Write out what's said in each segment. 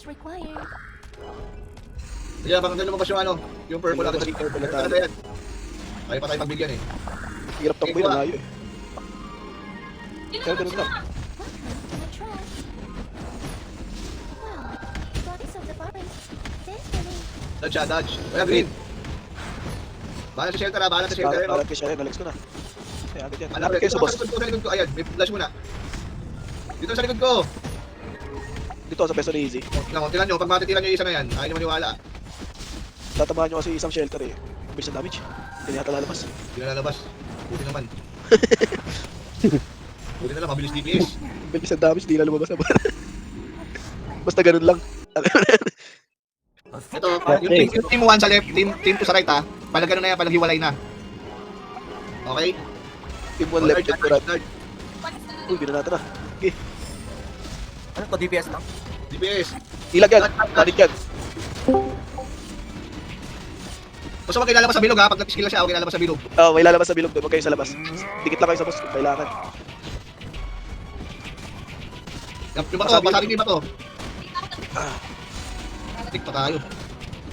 required. Kaya baka doon lumabas yung ano, yung purple natin. Yung purple na tayo. Ano yan? Kaya pa tayo pagbigyan eh. Hirap takbo yun, layo eh. Kaya ganun lang. Welcome to the track. Wow, goddess of the forest. Destiny. Dodge ah, dodge. Kaya green. Bahala sa shelter ah, bahala sa shelter. Balat ko siya rin, alex ko na. Kaya agad yan. Alam Lapit kayo sa boss. Sa likod ko, ayan, may flash muna. Dito sa likod ko. Dito sa peso ni Easy. Tingnan nyo, pag matitiran nyo yung isa na yan, ayaw nyo maniwala. Tatamaan nyo kasi isang shelter eh. Bilis na damage. Hindi yata lalabas. Hindi na lalabas. Buti naman. Buti na lang, mabilis DPS. Bilis na damage, di na lumabas na ba? Basta ganun lang. Ito, yung team 1 sa left, team 2 sa right ha. Palag ano na yan, palag hiwalay na. Okay? Team 1 left, team 2 right. Third. Uy, gina natin ah. Okay. Ano to, DPS lang? DPS. Ilag yan. Panik yan. Basta wag kayo lalabas sa bilog ha, pag nag-skill na siya, huwag kayo lalabas sa bilog. Oh, may lalabas sa bilog doon. Huwag kayo sa labas. Dikit lang kayo sa boss kung kailangan. Yung bato, basahin ko yung bato. Tik pa tayo.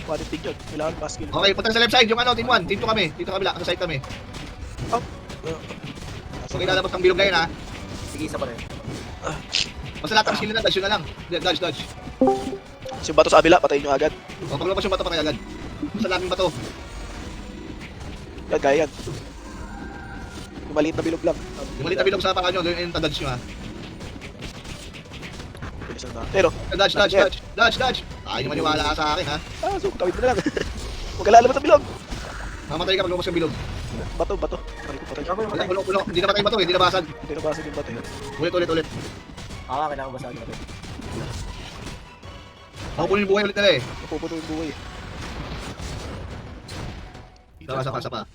Quality tig yun. Kailangan pa skill. Okay, punta sa left side, yung ano, team 1, team 2 kami. Dito kabila, sa side kami. Oh. Huwag kayo lalabas ng bilog na yun ha. Sige, isa pa rin. Basta lahat ng skill na dodge yun na lang. Dodge, dodge. Yung bato sa abila, patayin nyo agad. O, pag lumabas yung bato, patay agad. Basta laming bato. Yan, kaya yan. Yung maliit na bilog lang. Yung maliit na bilog sa paka nyo, yung dodge nyo ha. Bilis na. Pero, Dodge, dodge, dodge, dodge, dodge. Ayaw nyo maniwala ka sa akin ha. so, tawid mo na lang. Huwag ka lalabas sa bilog. Mamatay ka pag lumabas yung bilog. Bato, bato. Pari ko patay. Pulo. Hindi na patay bato eh, hindi na basag. Hindi na basag yung bato. Ulit. Kailangan ko basahin natin. Makukunin yung buhay ulit nila eh. Napuputo yung buhay. Sa pa.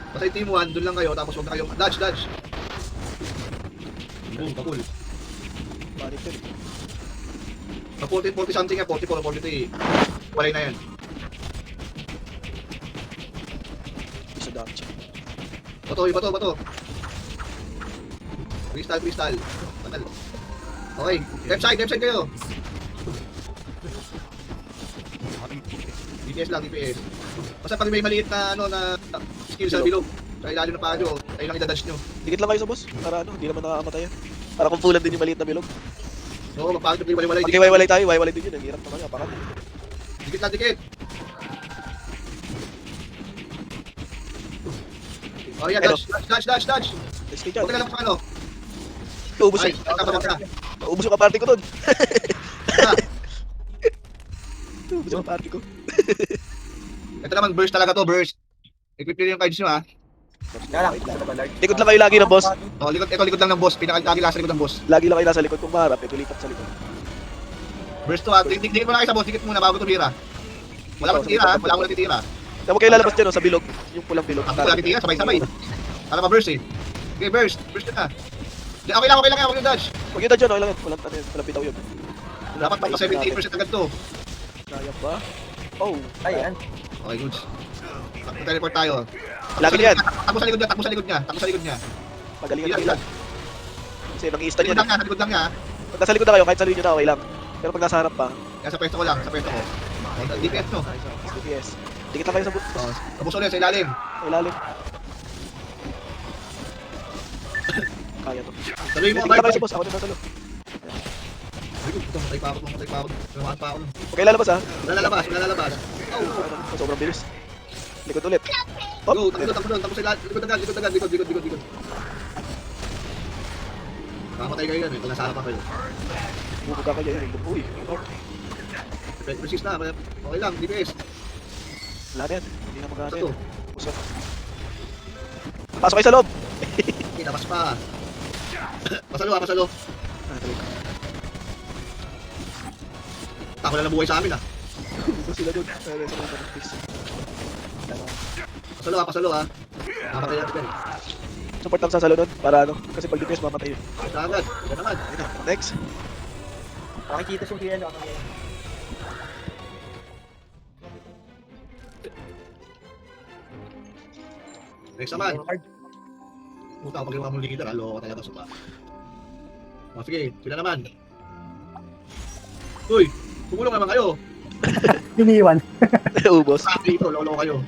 Basta yung team 1, dun lang kayo, tapos huwag na kayong dodge, dodge. Boom, kapul. Panik yun. Sa 40 something yan, 44 o 43. Walay na yan. Isa damage. Bato. Crystal. Tagal. Okay, left side kayo. DPS. Basta pag may maliit na ano na skill sa bilog, sa ilalim ng paa nyo, kayo lang idadodge nyo. Dikit lang kayo sa boss. Para ano, hindi naman nakakamatay yan. Para kumpulan din yung maliit na bilog. So, magpagod yung wali-wali. Pag iwaiwalay tayo, iwaiwalay din yun. Ang hirap naman yung aparat. Dikit. Oh, yan, dodge. Let's get yan. Huwag na lang sa ano. Ubus Ay, yun. tapos na. Ubus yung kaparte ko dun. Ah, Ubus yung kaparte ko. ito naman, burst talaga to, burst. Equip nyo yung cards nyo ha. Kaya lang, isa na ba large? Likod lang kayo lagi ng boss. Oh, likod lang ng boss. Pinakagagi lang sa likod ng boss. Lagi lang kayo nasa likod kung maharap. Ito lipat sa likod. Burst to ha. Dikit mo na kayo sa boss. Dikit muna bago tumira. Wala ko natitira ha. Wala ko natitira. Kaya mo kayo lalabas dyan sa bilog. Yung pulang bilog. Ako wala natitira. Sabay-sabay. Para ma-burst eh. Okay, burst. Burst na. Okay lang yan. Huwag yung dodge. Huwag yun na dyan. Okay lang yan. Walang bitaw yun. Dapat magpa 78% agad to. Kaya ba? Oh. Ay, yan. Okay, good. Teleport tayo. Lagi yan. Takbo sa likod niya. Magalingan na ilan. Kasi nang-i-stun yan. Sa likod lang niya. Pag nasa likod na kayo, kahit sa linya na okay lang. Pero pag nasa harap pa, Yan sa pwesto ko lang, sa pwesto ko. DPS no. DPS. Dikit lang kayo sa boss. Tapos ulit sa ilalim. Ilalim. Kaya to. Saluhin mo Dikit lang kayo sa ang boss. Ako din nasa loob. Matay pa ako. Tumakas pa ako. Huwag kayo lalabas ha. Wala lalabas. Sobrang bilis. Likod ulit. Go, tapos sa ilalim. Likod. Mamatay kayo yan eh, pag nasa harapan kayo. Bubuga kayo yun. Uy. Resist na, okay lang, DPS. Wala na yan. Hindi na magana Ito. yan. Pusot. Pasok kayo sa loob. Labas pa. Pasalo. Ah, tuloy. Tako na lang buhay sa amin ah. Dito sila doon. Kaya sa mga please. Pasalo ah. Nakapatay natin yan. Support lang sa salo doon. Para ano. Kasi pag DPS mamatay yun. Agad, yan naman. Ayun na. Next. Makikita yung kaya nyo. Next naman. Puta, pag ginawa mong leader, loko ka talaga sa pa. O, sige, sila naman. Uy, tumulong naman kayo. Iniwan. Ubos. Sa dito, lolo kayo.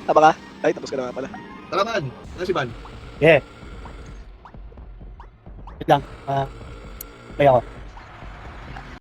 Tama ka? Ay, tapos ka na nga pala. Tara man, ano si Van? Yeah. Wait lang. Kaya ako.